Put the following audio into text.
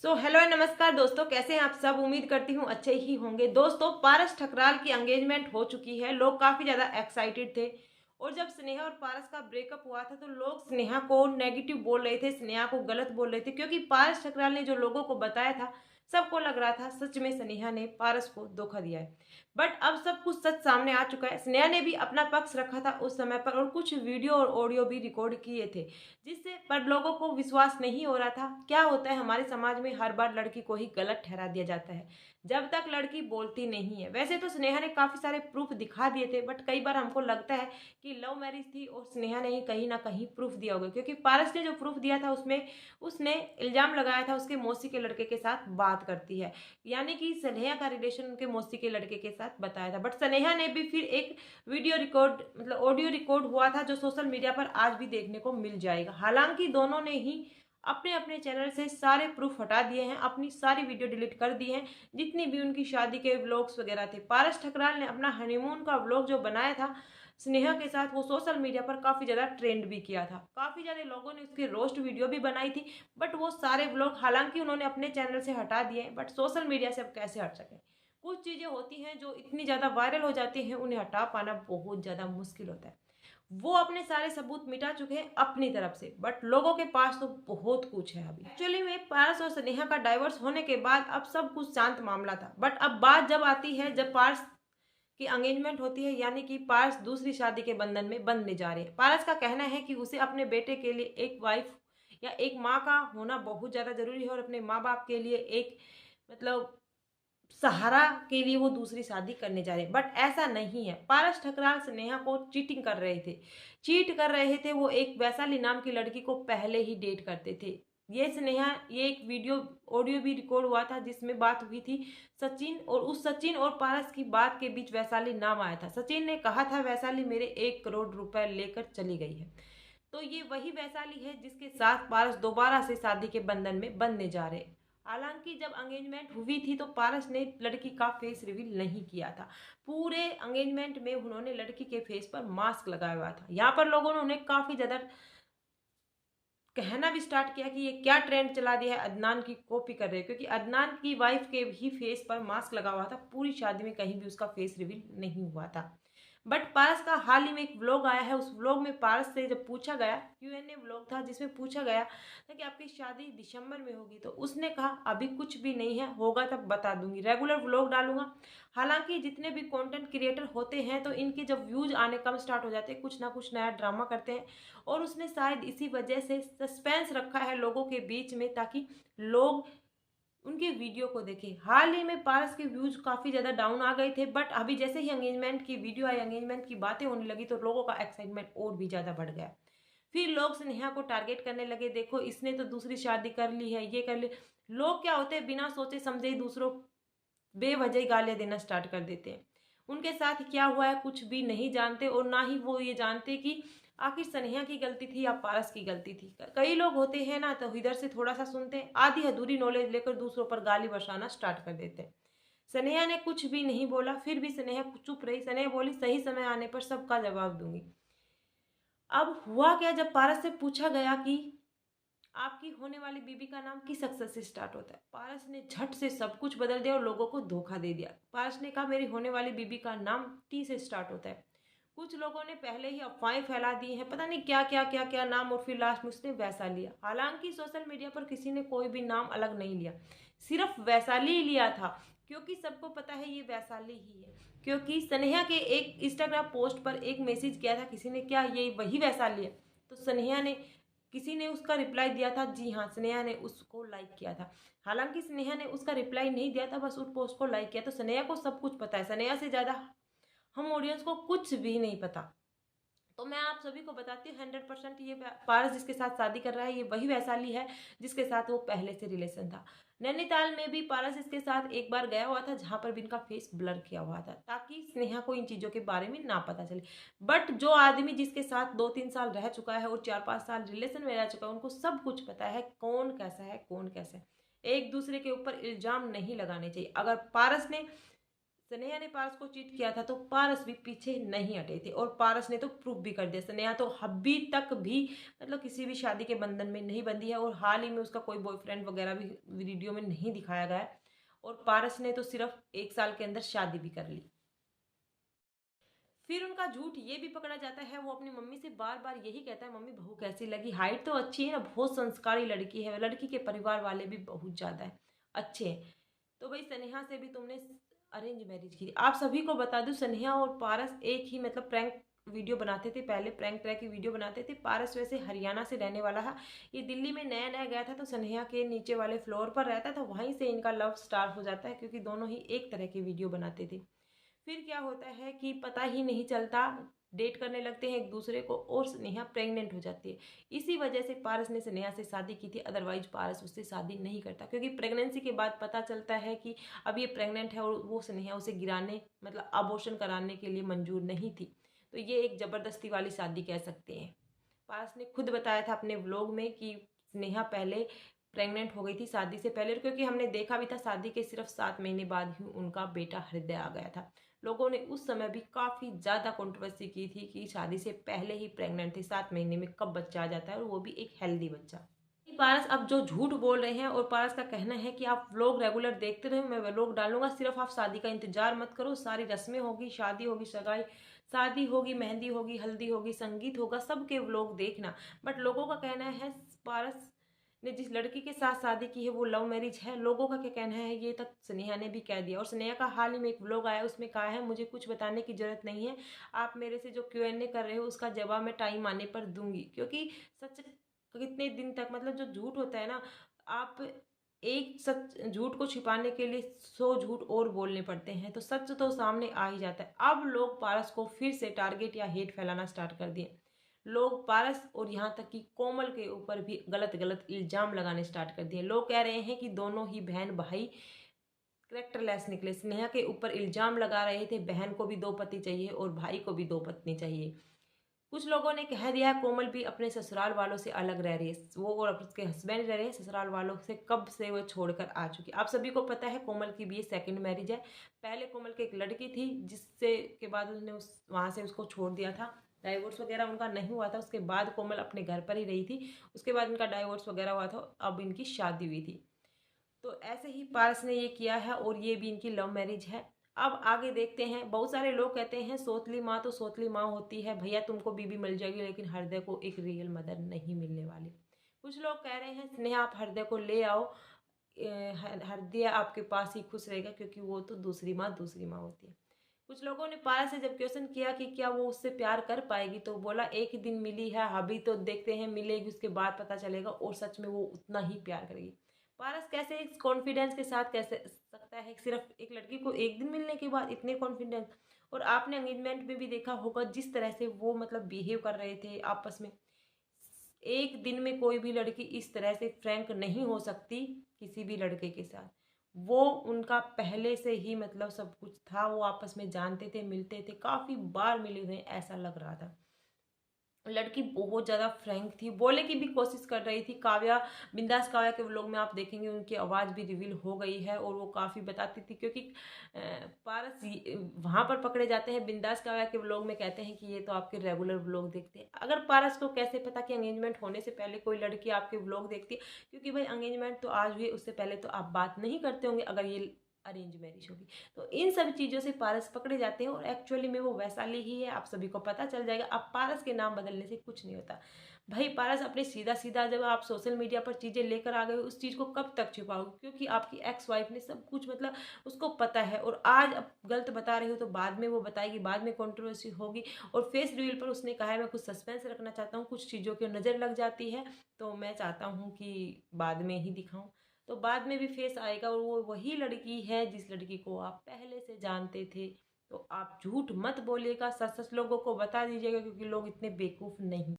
Hello नमस्कार दोस्तों, कैसे हैं आप सब। उम्मीद करती हूँ अच्छे ही होंगे। दोस्तों, पारस ठकराल की एंगेजमेंट हो चुकी है। लोग काफ़ी ज़्यादा एक्साइटेड थे और जब स्नेहा और पारस का ब्रेकअप हुआ था तो लोग स्नेहा को नेगेटिव बोल रहे थे, स्नेहा को गलत बोल रहे थे, क्योंकि पारस ठकराल ने जो लोगों को बताया था सबको लग रहा था सच में स्नेहा ने पारस को धोखा दिया है। बट अब सब कुछ सच सामने आ चुका है। स्नेहा ने भी अपना पक्ष रखा था उस समय पर और कुछ वीडियो और ऑडियो भी रिकॉर्ड किए थे, जिससे पर लोगों को विश्वास नहीं हो रहा था। क्या होता है, हमारे समाज में हर बार लड़की को ही गलत ठहरा दिया जाता है जब तक लड़की बोलती नहीं है। वैसे तो स्नेहा ने काफी सारे प्रूफ दिखा दिए थे, बट कई बार हमको लगता है कि लव मैरिज थी और स्नेहा ने ही कहीं ना कहीं प्रूफ दिया होगा, क्योंकि पारस ने जो प्रूफ दिया था उसमें उसने इल्जाम लगाया था उसके मौसी के लड़के के साथ बात करती है, यानी कि स्नेहा का रिलेशन उनके मौसी के लड़के के साथ बताया था। बट स्नेहा ने भी फिर एक वीडियो रिकॉर्ड मतलब ऑडियो रिकॉर्ड हुआ था जो सोशल मीडिया पर आज भी देखने को मिल जाएगा। हालांकि दोनों ने ही अपने अपने चैनल से सारे प्रूफ हटा दिए हैं, अपनी सारी वीडियो डिलीट कर दी हैं, जितनी भी उनकी शादी के व्लॉग्स वगैरह थे। पारस ठकराल ने अपना हनीमून का व्लॉग जो बनाया था स्नेहा के साथ, वो सोशल मीडिया पर काफ़ी ज़्यादा ट्रेंड भी किया था। काफ़ी ज़्यादा लोगों ने उसकी रोस्ट वीडियो भी बनाई थी, बट वो सारे व्लॉग हालांकि उन्होंने अपने चैनल से हटा दिए हैं, बट सोशल मीडिया से अब कैसे हट सकें। कुछ चीज़ें होती हैं जो इतनी ज़्यादा वायरल हो जाती हैं, उन्हें हटा पाना बहुत ज़्यादा मुश्किल होता है। वो अपने सारे सबूत मिटा चुके हैं अपनी तरफ से, बट लोगों के पास तो बहुत कुछ है अभी। एक्चुअली में पारस और स्नेहा का डाइवोर्स होने के बाद अब सब कुछ शांत मामला था, बट अब बात जब आती है जब पारस की एंगेजमेंट होती है, यानी कि पारस दूसरी शादी के बंधन में बंधने जा रहे हैं। पारस का कहना है कि उसे अपने बेटे के लिए एक वाइफ या एक माँ का होना बहुत ज़्यादा जरूरी है और अपने माँ बाप के लिए एक मतलब सहारा के लिए वो दूसरी शादी करने जा रहे हैं। बट ऐसा नहीं है। पारस ठकराल स्नेहा को चीटिंग कर रहे थे, चीट कर रहे थे। वो एक वैशाली नाम की लड़की को पहले ही डेट करते थे। ये स्नेहा, ये एक वीडियो ऑडियो भी रिकॉर्ड हुआ था जिसमें बात हुई थी सचिन, और उस सचिन और पारस की बात के बीच वैशाली नाम आया था। सचिन ने कहा था वैशाली मेरे 1 करोड़ रुपए लेकर चली गई है। तो ये वही वैशाली है जिसके साथ पारस दोबारा से शादी के बंधन में बंधने जा रहे हैं। हालांकि जब एंगेजमेंट हुई थी तो पारस ने लड़की का फेस रिवील नहीं किया था। पूरे एंगेजमेंट में उन्होंने लड़की के फेस पर मास्क लगाया हुआ था। यहाँ पर लोगों ने उन्हें काफी ज्यादा कहना भी स्टार्ट किया कि ये क्या ट्रेंड चला दिया है, अदनान की कॉपी कर रहे हैं, क्योंकि अदनान की वाइफ के भी फेस पर मास्क लगा हुआ था। पूरी शादी में कहीं भी उसका फेस रिवील नहीं हुआ था। बट पारस का हाल ही में एक व्लॉग आया है। उस व्लॉग में पारस से जब पूछा गया, Q&A व्लॉग था जिसमें पूछा गया था कि आपकी शादी दिसंबर में होगी, तो उसने कहा अभी कुछ भी नहीं है, होगा तब बता दूंगी, रेगुलर व्लॉग डालूंगा। हालांकि जितने भी कंटेंट क्रिएटर होते हैं तो इनके जब व्यूज आने कम स्टार्ट हो जाते हैं, कुछ ना कुछ नया ड्रामा करते हैं, और उसने शायद इसी वजह से सस्पेंस रखा है लोगों के बीच में ताकि लोग उनके वीडियो को देखें। हाल ही में पारस के व्यूज काफी ज्यादा डाउन आ गए थे, बट अभी जैसे ही एंगेजमेंट की वीडियो आई, एंगेजमेंट की बातें होने लगी, तो लोगों का एक्साइटमेंट और भी ज्यादा बढ़ गया। फिर लोग स्नेहा को टारगेट करने लगे, देखो इसने तो दूसरी शादी कर ली है, ये कर ली। लोग क्या होते हैं, बिना सोचे समझे दूसरों बेवजह गालियां देना स्टार्ट कर देते हैं। उनके साथ क्या हुआ है कुछ भी नहीं जानते, और ना ही वो ये जानते कि आखिर स्नेहा की गलती थी या पारस की गलती थी। कई लोग होते हैं ना, तो इधर से थोड़ा सा सुनते हैं, आधी अधूरी नॉलेज लेकर दूसरों पर गाली बरसाना स्टार्ट कर देते हैं। स्नेहा ने कुछ भी नहीं बोला, फिर भी स्नेहा चुप रही। स्नेहा बोली सही समय आने पर सबका जवाब दूंगी। अब हुआ क्या, जब पारस से पूछा गया कि आपकी होने वाली बीबी का नाम किस अक्षर से स्टार्ट होता है, पारस ने झट से सब कुछ बदल दिया और लोगों को धोखा दे दिया। पारस ने कहा मेरी होने वाली बीबी का नाम T से स्टार्ट होता है। कुछ लोगों ने पहले ही अफवाहें फैला दी हैं, पता नहीं क्या क्या क्या क्या नाम, और फिर लास्ट में उसने वैसा लिया। हालांकि सोशल मीडिया पर किसी ने कोई भी नाम अलग नहीं लिया, सिर्फ वैशाली ही लिया था, क्योंकि सबको पता है ये वैशाली ही है। क्योंकि स्नेहा के एक इंस्टाग्राम पोस्ट पर एक मैसेज किया था किसी ने, क्या ये वही वैशाली है, तो स्नेहा ने, किसी ने उसका रिप्लाई दिया था, जी हाँ, स्नेहा ने उसको लाइक किया था। हालांकि स्नेहा ने उसका रिप्लाई नहीं दिया था, बस उस पोस्ट को लाइक किया। तो स्नेहा को सब कुछ पता है, स्नेहा से ज्यादा हम ऑडियंस को कुछ भी नहीं पता। तो मैं आप सभी को बताती हूँ 100% ये पारस जिसके साथ शादी कर रहा है ये वही वैशाली है जिसके साथ वो पहले से रिलेशन था। नैनीताल में भी पारस इसके साथ एक बार गया हुआ था, जहां पर भी इनका फेस ब्लर किया हुआ था ताकि स्नेहा को इन चीजों के बारे में ना पता चले। बट जो आदमी जिसके साथ 2-3 साल रह चुका है और 4-5 साल रिलेशन में रह चुका है, उनको सब कुछ पता है कौन कैसा है कौन कैसा है। एक दूसरे के ऊपर इल्जाम नहीं लगाने चाहिए। अगर पारस ने स्नेहा ने पारस को चीट किया था तो पारस भी पीछे नहीं हटे थे और पारस ने तो प्रूफ भी कर दिया। स्नेहा तो अभी तक भी मतलब किसी भी शादी के बंधन में नहीं बंधी है और हाल ही में उसका कोई बॉयफ्रेंड वगैरह भी वीडियो में नहीं दिखाया गया है। और पारस ने तो सिर्फ 1 साल के अंदर शादी भी कर ली। फिर उनका झूठ ये भी पकड़ा जाता है, वो अपनी मम्मी से बार बार यही कहता है, मम्मी बहू कैसी लगी, हाइट तो अच्छी है ना, बहुत संस्कारी लड़की है, लड़की के परिवार वाले भी बहुत ज़्यादा है अच्छे हैं। तो भाई स्नेहा से भी तुमने अरेंज मैरिज की। आप सभी को बता दूं, स्नेहा और पारस एक ही मतलब प्रैंक वीडियो बनाते थे, पहले प्रैंक तरह की वीडियो बनाते थे। पारस वैसे हरियाणा से रहने वाला है, ये दिल्ली में नया नया गया था तो स्नेहा के नीचे वाले फ्लोर पर रहता था, वहीं से इनका लव स्टार्ट हो जाता है क्योंकि दोनों ही एक तरह की वीडियो बनाते थे। फिर क्या होता है कि पता ही नहीं चलता, डेट करने लगते हैं एक दूसरे को और स्नेहा प्रेग्नेंट हो जाती है। इसी वजह से पारस ने स्नेहा से शादी की थी, अदरवाइज पारस उससे शादी नहीं करता क्योंकि प्रेगनेंसी के बाद पता चलता है कि अब ये प्रेग्नेंट है और वो स्नेहा उसे गिराने मतलब अबॉर्शन कराने के लिए मंजूर नहीं थी। तो ये एक ज़बरदस्ती वाली शादी कह सकते हैं। पारस ने खुद बताया था अपने व्लॉग में कि स्नेहा पहले प्रेग्नेंट हो गई थी शादी से पहले, क्योंकि हमने देखा भी था शादी के सिर्फ 7 महीने बाद ही उनका बेटा हृदय आ गया था। लोगों ने उस समय भी काफ़ी ज़्यादा कंट्रोवर्सी की थी कि शादी से पहले ही प्रेग्नेंट थी, 7 महीने में कब बच्चा आ जाता है और वो भी एक हेल्दी बच्चा। पारस अब जो झूठ बोल रहे हैं और पारस का कहना है कि आप व्लॉग रेगुलर देखते रहो, मैं व्लॉग डालूंगा, सिर्फ आप शादी का इंतजार मत करो, सारी रस्में होगी, शादी होगी, सगाई शादी होगी, मेहंदी होगी, हल्दी होगी, संगीत होगा, सबके व्लॉग देखना। बट लोगों का कहना है पारस ने जिस लड़की के साथ शादी की है वो लव मैरिज है। लोगों का क्या कहना है ये तक स्नेहा ने भी कह दिया और स्नेहा का हाल ही में एक व्लॉग आया, उसमें कहा है मुझे कुछ बताने की जरूरत नहीं है, आप मेरे से जो Q&A कर रहे हो उसका जवाब मैं टाइम आने पर दूंगी। क्योंकि सच कितने दिन तक मतलब जो झूठ होता है ना, आप एक सच झूठ को छिपाने के लिए 100 झूठ और बोलने पड़ते हैं, तो सच तो सामने आ ही जाता है। अब लोग पारस को फिर से टारगेट या हेट फैलाना स्टार्ट कर दिए। लोग पारस और यहाँ तक कि कोमल के ऊपर भी गलत गलत इल्जाम लगाने स्टार्ट कर दिए। लोग कह रहे हैं कि दोनों ही बहन भाई करेक्टरलेस निकले। स्नेहा के ऊपर इल्जाम लगा रहे थे बहन को भी 2 पति चाहिए और भाई को भी 2 पत्नी चाहिए। कुछ लोगों ने कह दिया कोमल भी अपने ससुराल वालों से अलग रह रही है, वो और उसके हस्बैंड रह रहे हैं ससुराल वालों से, कब से वो छोड़कर आ चुकी। आप सभी को पता है कोमल की भी ये सेकंड मैरिज है। पहले कोमल की एक लड़की थी जिससे के बाद उसने वहाँ से उसको छोड़ दिया था, डाइवोर्स वगैरह उनका नहीं हुआ था। उसके बाद कोमल अपने घर पर ही रही थी, उसके बाद इनका डाइवोर्स वगैरह हुआ था, अब इनकी शादी हुई थी। तो ऐसे ही पारस ने ये किया है और ये भी इनकी लव मैरिज है। अब आगे देखते हैं। बहुत सारे लोग कहते हैं सौतली माँ तो सौतली माँ होती है, भैया तुमको बीबी मिल जाएगी लेकिन हृदय को एक रियल मदर नहीं मिलने वाली। कुछ लोग कह रहे हैं स्नेहा आप हृदय को ले आओ, हृदय आपके पास ही खुश रहेगा क्योंकि वो तो दूसरी माँ होती है। कुछ लोगों ने पारस से जब क्वेश्चन किया कि क्या वो उससे प्यार कर पाएगी तो बोला एक ही दिन मिली है, अभी तो देखते हैं, मिलेगी उसके बाद पता चलेगा और सच में वो उतना ही प्यार करेगी। पारस कैसे इस कॉन्फिडेंस के साथ कैसे सकता है सिर्फ एक लड़की को एक दिन मिलने के बाद इतने कॉन्फिडेंस। और आपने एंगेजमेंट में भी देखा होगा जिस तरह से वो मतलब बिहेव कर रहे थे आपस में। एक दिन में कोई भी लड़की इस तरह से फ्रैंक नहीं हो सकती किसी भी लड़के के साथ। वो उनका पहले से ही मतलब सब कुछ था, वो आपस में जानते थे, मिलते थे, काफ़ी बार मिले हुए ऐसा लग रहा था। लड़की बहुत ज़्यादा फ्रैंक थी, बोलने की भी कोशिश कर रही थी। काव्या बिंदास काव्या के व्लॉग में आप देखेंगे उनकी आवाज़ भी रिवील हो गई है और वो काफ़ी बताती थी क्योंकि पारस वहाँ पर पकड़े जाते हैं। बिंदास काव्या के व्लॉग में कहते हैं कि ये तो आपके रेगुलर व्लॉग देखते हैं। अगर पारस को कैसे पता कि एंगेजमेंट होने से पहले कोई लड़की आपके व्लॉग देखती है, क्योंकि भाई एंगेजमेंट तो आज हुई, उससे पहले तो आप बात नहीं करते होंगे अगर ये अरेंज मैरिज होगी। तो इन सब चीज़ों से पारस पकड़े जाते हैं और एक्चुअली में वो वैशाली ही है, आप सभी को पता चल जाएगा। अब पारस के नाम बदलने से कुछ नहीं होता भाई। पारस अपने सीधा सीधा जब आप सोशल मीडिया पर चीज़ें लेकर आ गए उस चीज़ को कब तक छुपाओगे, क्योंकि आपकी एक्स वाइफ ने सब कुछ मतलब उसको पता है और आज अब गलत बता रहे हो तो बाद में वो बताएगी, बाद में कंट्रोवर्सी होगी। और फेस रिवील पर उसने कहा है मैं कुछ सस्पेंस रखना चाहता हूँ, कुछ चीज़ों की नज़र लग जाती है तो मैं चाहता हूँ कि बाद में ही दिखाऊँ। तो बाद में भी फेस आएगा और वो वही लड़की है जिस लड़की को आप पहले से जानते थे। तो आप झूठ मत बोलिएगा, सच सच लोगों को बता दीजिएगा क्योंकि लोग इतने बेवकूफ़ नहीं।